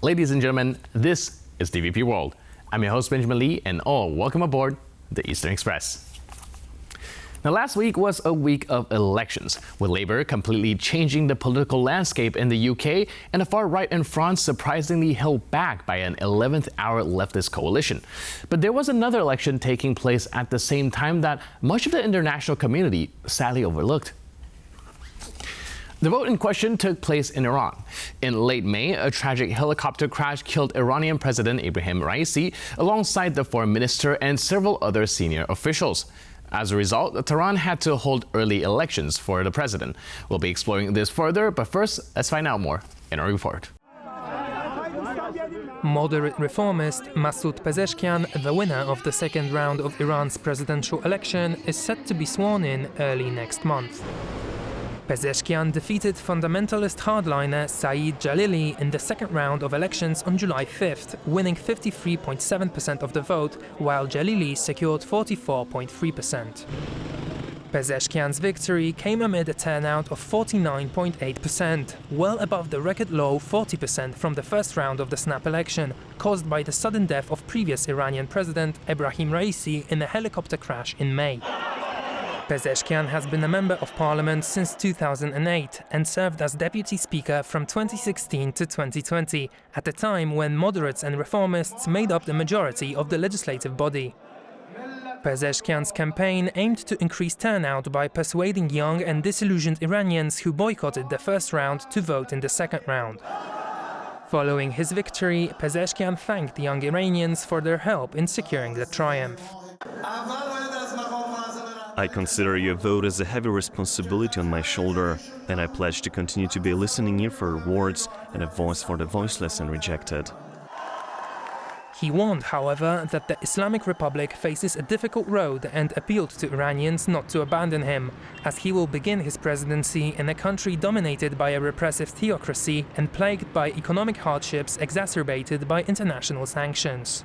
Ladies and gentlemen, this is DVP World. I'm your host, Benjamin Lee, and welcome aboard the Eastern Express. Now, last week was a week of elections, with Labour completely changing the political landscape in the UK and the far right in France surprisingly held back by an 11th-hour leftist coalition. But there was another election taking place at the same time that much of the international community sadly overlooked. The vote in question took place in Iran. In late May, a tragic helicopter crash killed Iranian President Ebrahim Raisi alongside the foreign minister and several other senior officials. As a result, Tehran had to hold early elections for the president. We'll be exploring this further, but first, let's find out more in our report. Moderate reformist Masoud Pezeshkian, the winner of the second round of Iran's presidential election, is set to be sworn in early next month. Pezeshkian defeated fundamentalist hardliner Saeed Jalili in the second round of elections on July 5th, winning 53.7% of the vote, while Jalili secured 44.3%. Pezeshkian's victory came amid a turnout of 49.8%, well above the record low 40% from the first round of the snap election, caused by the sudden death of previous Iranian president Ebrahim Raisi in a helicopter crash in May. Pezeshkian has been a member of parliament since 2008 and served as deputy speaker from 2016 to 2020, at a time when moderates and reformists made up the majority of the legislative body. Pezeshkian's campaign aimed to increase turnout by persuading young and disillusioned Iranians who boycotted the first round to vote in the second round. Following his victory, Pezeshkian thanked young Iranians for their help in securing the triumph. I consider your vote as a heavy responsibility on my shoulder, and I pledge to continue to be a listening ear for your words and a voice for the voiceless and rejected. He warned, however, that the Islamic Republic faces a difficult road and appealed to Iranians not to abandon him, as he will begin his presidency in a country dominated by a repressive theocracy and plagued by economic hardships exacerbated by international sanctions.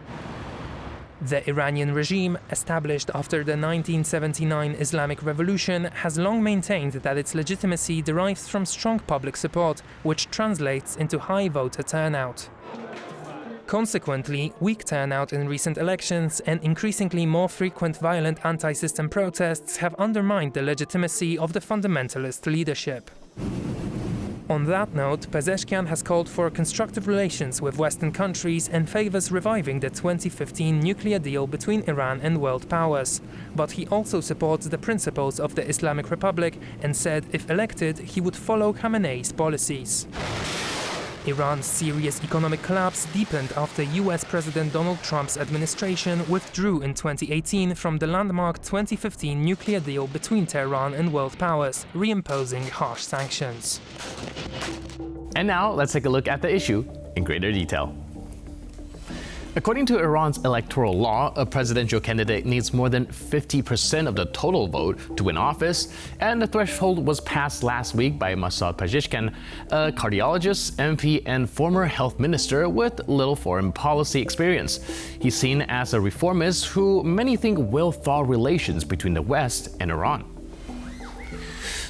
The Iranian regime, established after the 1979 Islamic Revolution, has long maintained that its legitimacy derives from strong public support, which translates into high voter turnout. Consequently, weak turnout in recent elections and increasingly more frequent violent anti-system protests have undermined the legitimacy of the fundamentalist leadership. On that note, Pezeshkian has called for constructive relations with Western countries and favors reviving the 2015 nuclear deal between Iran and world powers. But he also supports the principles of the Islamic Republic and said if elected, he would follow Khamenei's policies. Iran's serious economic collapse deepened after US President Donald Trump's administration withdrew in 2018 from the landmark 2015 nuclear deal between Tehran and world powers, reimposing harsh sanctions. And now, let's take a look at the issue in greater detail. According to Iran's electoral law, a presidential candidate needs more than 50% of the total vote to win office, and the threshold was passed last week by Masoud Pezeshkian, a cardiologist, MP, and former health minister with little foreign policy experience. He's seen as a reformist who many think will thaw relations between the West and Iran.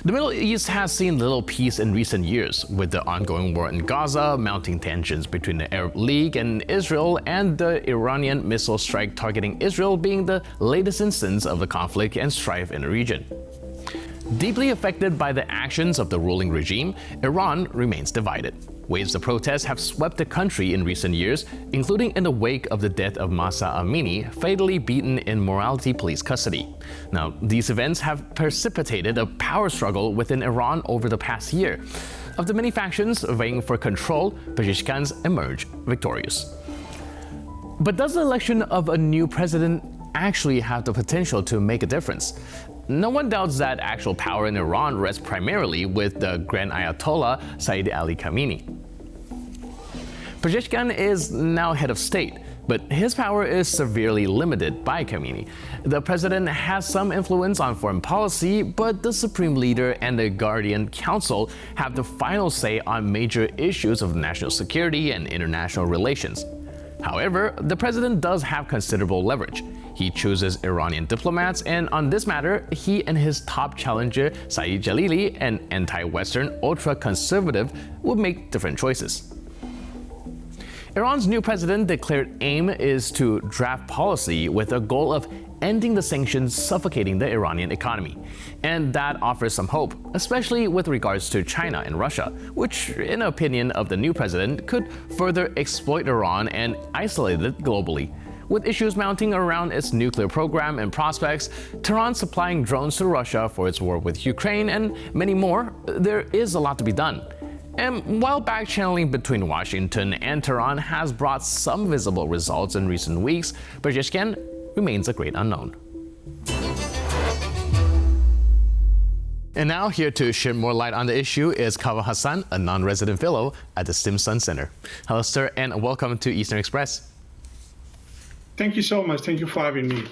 The Middle East has seen little peace in recent years, with the ongoing war in Gaza, mounting tensions between the Arab League and Israel, and the Iranian missile strike targeting Israel being the latest instance of the conflict and strife in the region. Deeply affected by the actions of the ruling regime, Iran remains divided. Waves of protest have swept the country in recent years, including in the wake of the death of Mahsa Amini, fatally beaten in morality police custody. Now, these events have precipitated a power struggle within Iran over the past year. Of the many factions vying for control, Pezeshkian's emerged victorious. But does the election of a new president actually have the potential to make a difference? No one doubts that actual power in Iran rests primarily with the Grand Ayatollah Saeed Ali Khamenei. Pezeshkian is now head of state, but his power is severely limited by Khamenei. The president has some influence on foreign policy, but the supreme leader and the Guardian Council have the final say on major issues of national security and international relations. However, the president does have considerable leverage. He chooses Iranian diplomats, and on this matter, he and his top challenger, Saeed Jalili, an anti-Western, ultra-conservative, would make different choices. Iran's new president declared aim is to draft policy with a goal of ending the sanctions suffocating the Iranian economy. And that offers some hope, especially with regards to China and Russia, which, in the opinion of the new president, could further exploit Iran and isolate it globally. With issues mounting around its nuclear program and prospects, Tehran supplying drones to Russia for its war with Ukraine, and many more, there is a lot to be done. And while back-channeling between Washington and Tehran has brought some visible results in recent weeks, Pezeshkian remains a great unknown. And now, here to shed more light on the issue is Kaveh Hassan, a non-resident fellow at the Stimson Center. Hello, sir, and welcome to Eastern Express. Thank you so much. Thank you for having me.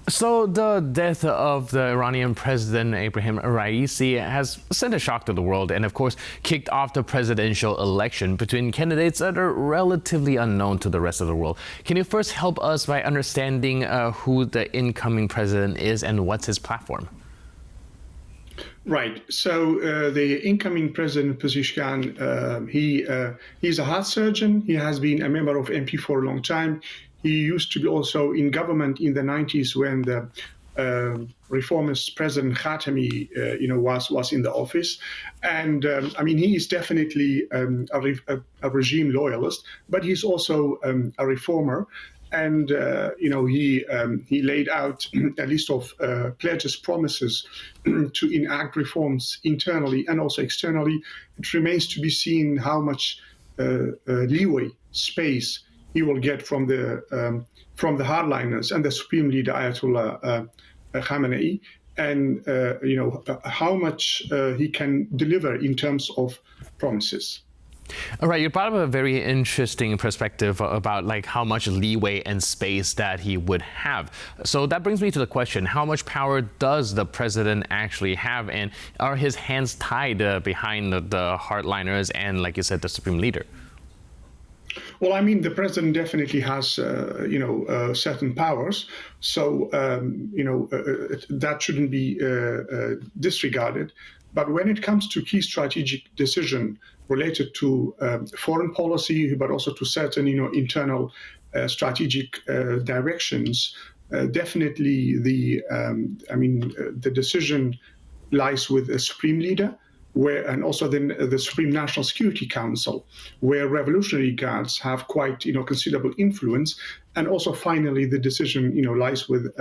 So the death of the Iranian President Ebrahim Raisi has sent a shock to the world and, of course, kicked off the presidential election between candidates that are relatively unknown to the rest of the world. Can you first help us by understanding who the incoming president is and what's his platform? Right. So the incoming president, Pezeshkian, he's a heart surgeon. He has been a member of MP for a long time. He used to be also in government in the 90s when the reformist President Khamenei, was in the office. And I mean, he is definitely a regime loyalist, but he's also a reformer. And he laid out a list of pledges, promises to enact reforms internally and also externally. It remains to be seen how much leeway, space he will get from the hardliners and the supreme leader Ayatollah Khamenei, and how much he can deliver in terms of promises. All right, you brought up a very interesting perspective about how much leeway and space that he would have. So that brings me to the question, how much power does the president actually have, and are his hands tied behind the hardliners and, like you said, the supreme leader? Well, I mean, the president definitely has, certain powers. So, that shouldn't be disregarded. But when it comes to key strategic decision related to foreign policy, but also to certain, internal strategic directions, definitely the decision lies with a supreme leader, and also then the Supreme National Security Council, where Revolutionary Guards have quite considerable influence, and also finally the decision lies with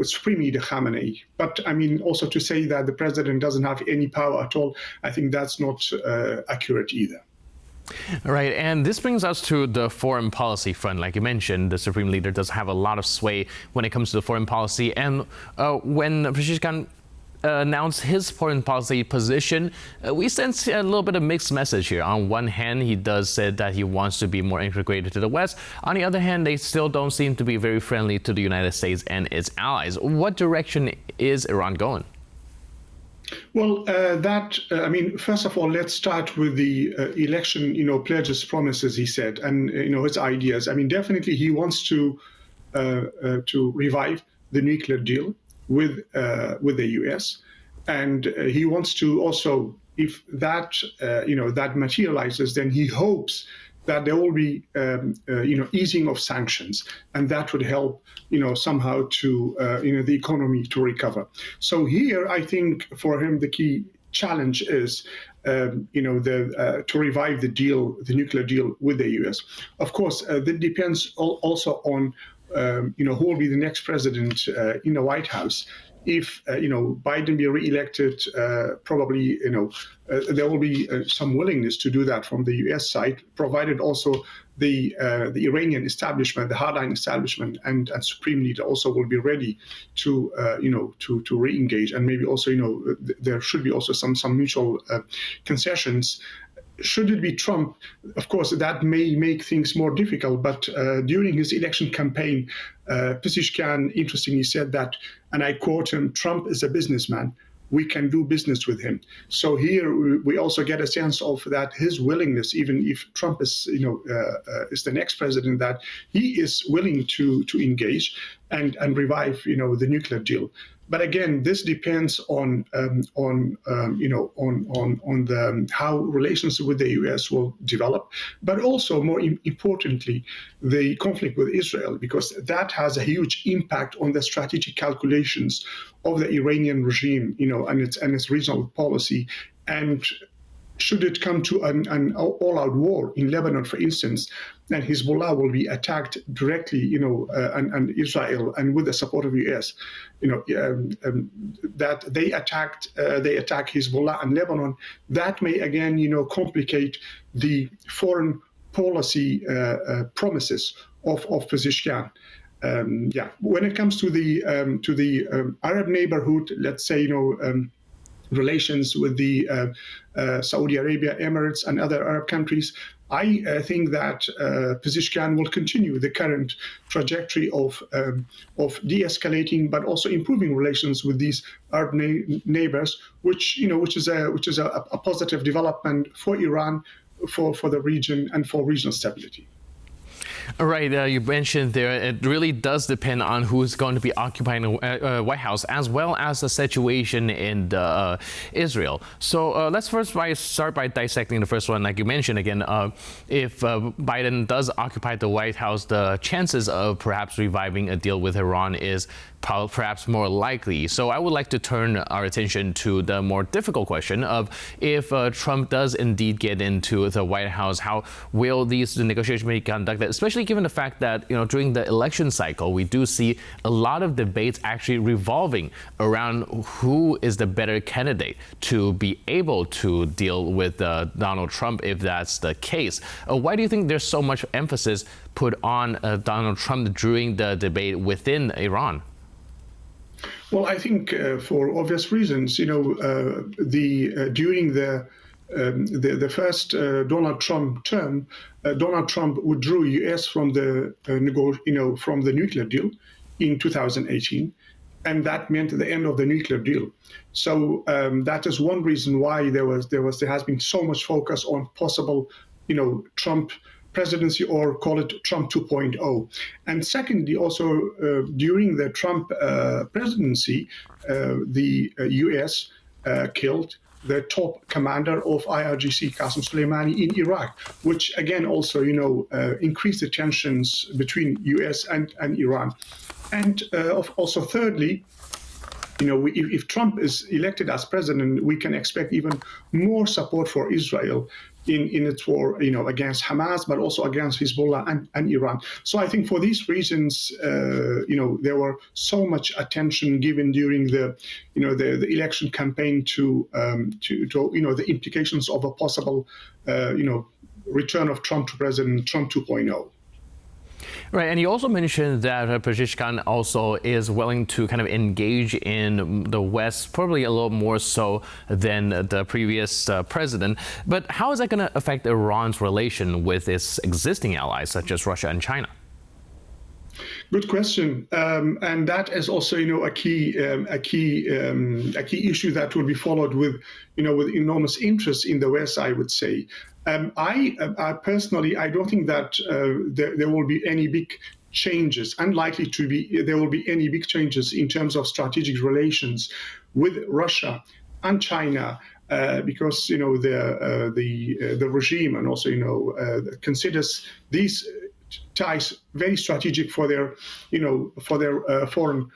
Supreme Leader Khamenei. But I mean, also to say that the president doesn't have any power at all, I think that's not accurate either. All right, and this brings us to the foreign policy front. Like you mentioned, the supreme leader does have a lot of sway when it comes to the foreign policy, and when Pezeshkian announced his foreign policy position, we sense a little bit of mixed message here. On one hand, he does say that he wants to be more integrated to the West. On the other hand, they still don't seem to be very friendly to the United States and its allies. What direction is Iran going? Well, first of all, let's start with the election, pledges, promises, he said, and, his ideas. I mean, definitely he wants to revive the nuclear deal with the U.S. And he wants to also, if that that materializes, then he hopes that there will be easing of sanctions, and that would help somehow to the economy to recover. So here, I think for him the key challenge is to revive the deal, the nuclear deal with the U.S. Of course, that depends also on who will be the next president in the White House. If Biden be reelected, probably there will be some willingness to do that from the U.S. side, provided also the Iranian establishment, the hardline establishment, and supreme leader also will be ready to to re-engage, and maybe also there should be also some mutual concessions. Should it be Trump, of course, that may make things more difficult. But during his election campaign, Pezeshkian interestingly said that, and I quote him, "Trump is a businessman. We can do business with him." So here we also get a sense of that his willingness, even if Trump is is the next president, that he is willing to engage and revive the nuclear deal. But again, this depends on how relations with the U.S. will develop, but also more importantly, the conflict with Israel, because that has a huge impact on the strategic calculations of the Iranian regime, and its regional policy. And should it come to an all-out war in Lebanon, for instance, then Hezbollah will be attacked directly, and Israel, and with the support of the U.S., that they attack Hezbollah and Lebanon. That may again, complicate the foreign policy promises of Pezeshkian. When it comes to the Arab neighborhood, let's say, relations with the Saudi Arabia, Emirates, and other Arab countries, I think that Pezeshkian will continue the current trajectory of de-escalating, but also improving relations with these Arab neighbors, which is a positive development for Iran, for the region, and for regional stability. All right, you mentioned there, it really does depend on who's going to be occupying the White House, as well as the situation in Israel. So let's first start by dissecting the first one. Like you mentioned again, if Biden does occupy the White House, the chances of perhaps reviving a deal with Iran is perhaps more likely. So I would like to turn our attention to the more difficult question of if Trump does indeed get into the White House, how will these negotiations be conducted, especially given the fact that, during the election cycle, we do see a lot of debates actually revolving around who is the better candidate to be able to deal with Donald Trump, if that's the case. Why do you think there's so much emphasis put on Donald Trump during the debate within Iran? Well, I think for obvious reasons, during the first Donald Trump term, Donald Trump withdrew U.S. from the from the nuclear deal in 2018, and that meant the end of the nuclear deal. So that is one reason why there has been so much focus on possible, Trump presidency, or call it Trump 2.0. And secondly, also during the Trump presidency, the U.S. killed the top commander of IRGC, Qasem Soleimani, in Iraq, which again also, increased the tensions between U.S. and Iran. And also thirdly, if Trump is elected as president, we can expect even more support for Israel in its war, against Hamas, but also against Hezbollah and Iran. So I think for these reasons, there were so much attention given during the election campaign to the implications of a possible, return of Trump to President Trump 2.0. Right, and you also mentioned that Pezeshkian also is willing to kind of engage in the West, probably a little more so than the previous president. But how is that going to affect Iran's relation with its existing allies, such as Russia and China? Good question, and that is also, a key issue that will be followed with enormous interest in the West, I would say. I personally, I don't think that there will be any big changes. Unlikely to be there will be any big changes in terms of strategic relations with Russia and China, because the regime and also considers these ties very strategic for their foreign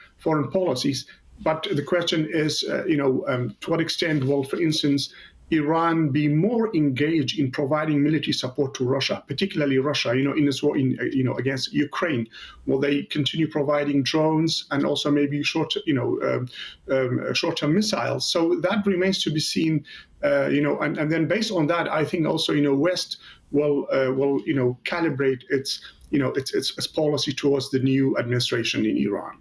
policies. But the question is, to what extent will, for instance, Iran be more engaged in providing military support to Russia, particularly Russia, in this war against Ukraine? Will they continue providing drones and also maybe short-term missiles? So that remains to be seen, and then based on that, I think also, West will calibrate its policy towards the new administration in Iran.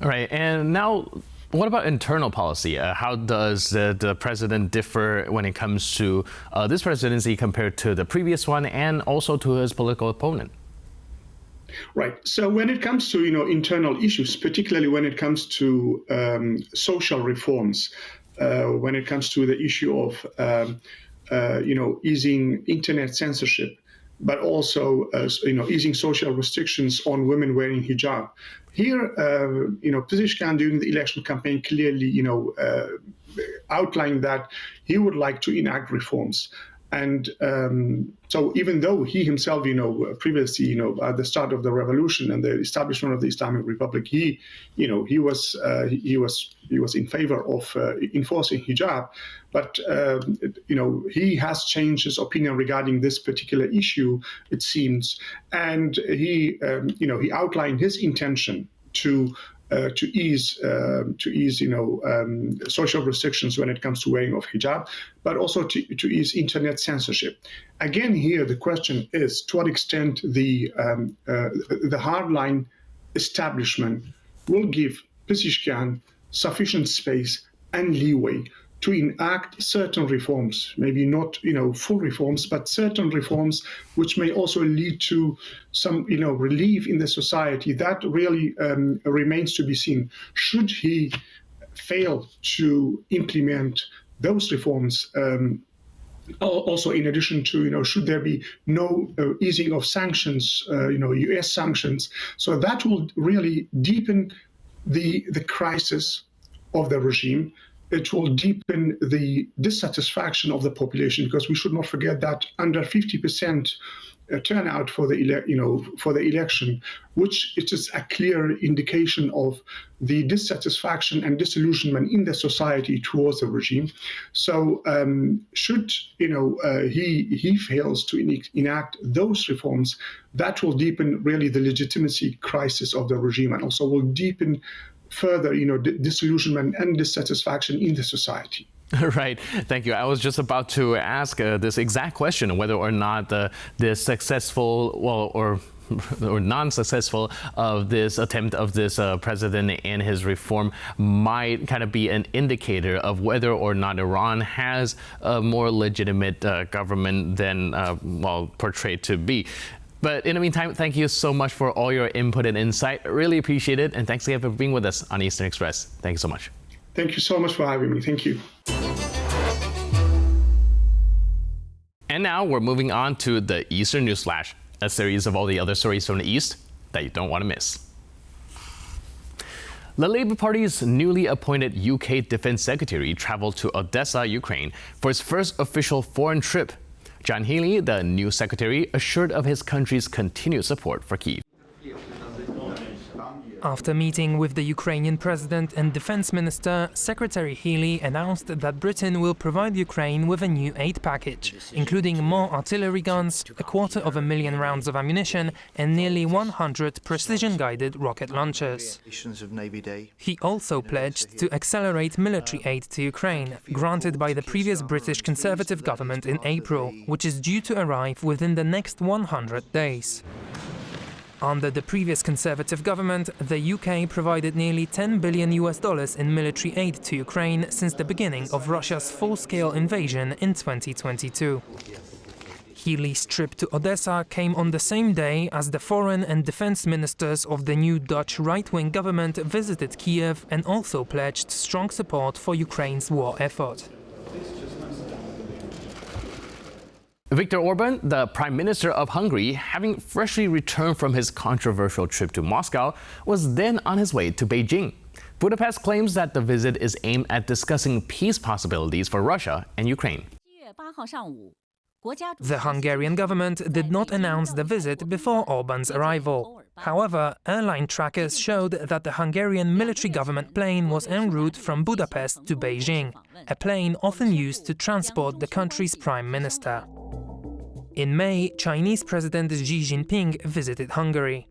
All right, and now, what about internal policy? How does the president differ when it comes to this presidency compared to the previous one, and also to his political opponent? Right. So when it comes to internal issues, particularly when it comes to social reforms, when it comes to the issue of easing internet censorship, but also easing social restrictions on women wearing hijab. Here, Pezeshkian during the election campaign clearly outlined that he would like to enact reforms. And so even though he himself, previously, at the start of the revolution and the establishment of the Islamic Republic, he was in favor of enforcing hijab, but he has changed his opinion regarding this particular issue, it seems, and he outlined his intention to ease social restrictions when it comes to wearing of hijab, but also to ease internet censorship. Again, here the question is to what extent the hardline establishment will give Pezeshkian sufficient space and leeway to enact certain reforms, maybe not full reforms, but certain reforms which may also lead to some relief in the society. That really remains to be seen. Should he fail to implement those reforms, also in addition to should there be no easing of sanctions, U.S. sanctions, so that will really deepen the crisis of the regime. It will deepen the dissatisfaction of the population, because we should not forget that under 50% turnout for the election, which it is a clear indication of the dissatisfaction and disillusionment in the society towards the regime. So should he fails to enact those reforms, that will deepen really the legitimacy crisis of the regime, and also will deepen further, disillusionment and dissatisfaction in the society. Right. Thank you. I was just about to ask this exact question, whether or not the successful, or non-successful of this attempt of this president and his reform might kind of be an indicator of whether or not Iran has a more legitimate government than, portrayed to be. But in the meantime, thank you so much for all your input and insight. Really appreciate it. And thanks again for being with us on Eastern Express. Thank you so much. Thank you so much for having me. Thank you. And now we're moving on to the Eastern News Flash, a series of all the other stories from the East that you don't want to miss. The Labour Party's newly appointed UK Defence Secretary traveled to Odessa, Ukraine for his first official foreign trip. Jalili, the new secretary, assured of his country's continued support for Kyiv. After meeting with the Ukrainian president and defense minister, Secretary Healy announced that Britain will provide Ukraine with a new aid package, including more artillery guns, 250,000 rounds of ammunition, and nearly 100 precision-guided rocket launchers. He also pledged to accelerate military aid to Ukraine, granted by the previous British Conservative government in April, which is due to arrive within the next 100 days. Under the previous Conservative government, the UK provided nearly $10 billion in military aid to Ukraine since the beginning of Russia's full-scale invasion in 2022. Healy's trip to Odessa came on the same day as the foreign and defense ministers of the new Dutch right-wing government visited Kiev and also pledged strong support for Ukraine's war effort. Viktor Orban, the Prime Minister of Hungary, having freshly returned from his controversial trip to Moscow, was then on his way to Beijing. Budapest claims that the visit is aimed at discussing peace possibilities for Russia and Ukraine. The Hungarian government did not announce the visit before Orban's arrival. However, airline trackers showed that the Hungarian military government plane was en route from Budapest to Beijing, a plane often used to transport the country's prime minister. In May, Chinese President Xi Jinping visited Hungary.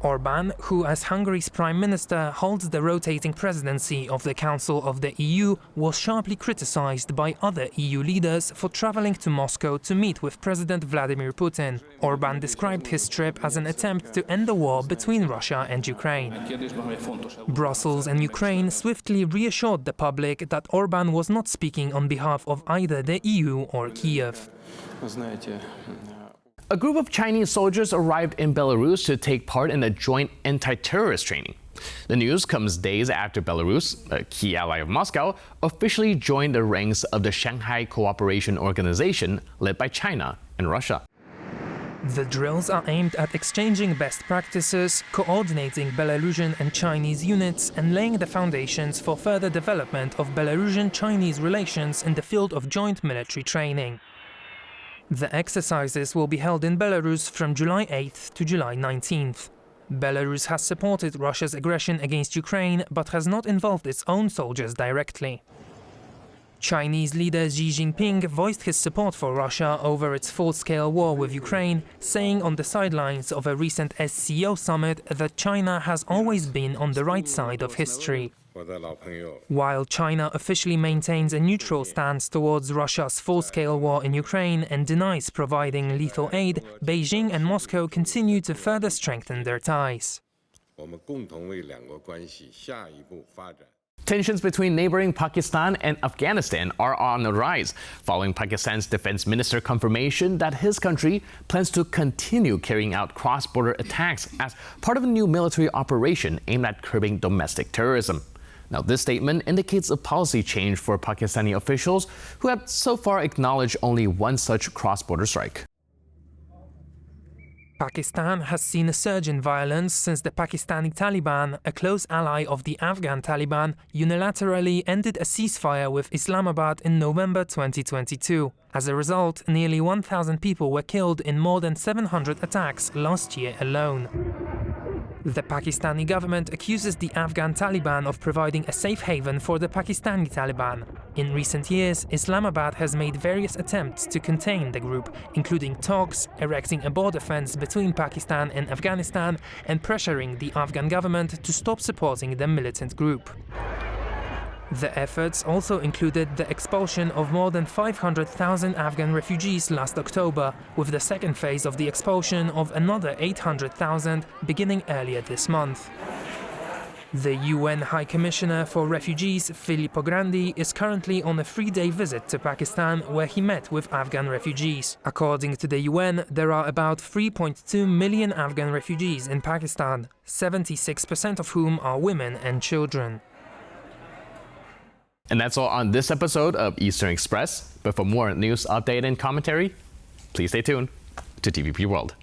Orban, who as Hungary's prime minister holds the rotating presidency of the Council of the EU, was sharply criticized by other EU leaders for traveling to Moscow to meet with President Vladimir Putin. Orban described his trip as an attempt to end the war between Russia and Ukraine. Brussels and Ukraine swiftly reassured the public that Orban was not speaking on behalf of either the EU or Kiev. A group of Chinese soldiers arrived in Belarus to take part in a joint anti-terrorist training. The news comes days after Belarus, a key ally of Moscow, officially joined the ranks of the Shanghai Cooperation Organization led by China and Russia. The drills are aimed at exchanging best practices, coordinating Belarusian and Chinese units, and laying the foundations for further development of Belarusian-Chinese relations in the field of joint military training. The exercises will be held in Belarus from July 8th to July 19th. Belarus has supported Russia's aggression against Ukraine, but has not involved its own soldiers directly. Chinese leader Xi Jinping voiced his support for Russia over its full-scale war with Ukraine, saying on the sidelines of a recent SCO summit that China has always been on the right side of history. While China officially maintains a neutral stance towards Russia's full-scale war in Ukraine and denies providing lethal aid, Beijing and Moscow continue to further strengthen their ties. Tensions between neighboring Pakistan and Afghanistan are on the rise, following Pakistan's defense minister confirmation that his country plans to continue carrying out cross-border attacks as part of a new military operation aimed at curbing domestic terrorism. Now, this statement indicates a policy change for Pakistani officials who have so far acknowledged only one such cross-border strike. Pakistan has seen a surge in violence since the Pakistani Taliban, a close ally of the Afghan Taliban, unilaterally ended a ceasefire with Islamabad in November 2022. As a result, nearly 1,000 people were killed in more than 700 attacks last year alone. The Pakistani government accuses the Afghan Taliban of providing a safe haven for the Pakistani Taliban. In recent years, Islamabad has made various attempts to contain the group, including talks, erecting a border fence between Pakistan and Afghanistan, and pressuring the Afghan government to stop supporting the militant group. The efforts also included the expulsion of more than 500,000 Afghan refugees last October, with the second phase of the expulsion of another 800,000 beginning earlier this month. The UN High Commissioner for Refugees, Filippo Grandi, is currently on a 3-day visit to Pakistan, where he met with Afghan refugees. According to the UN, there are about 3.2 million Afghan refugees in Pakistan, 76% of whom are women and children. And that's all on this episode of Eastern Express. But for more news, update, and commentary, please stay tuned to TVP World.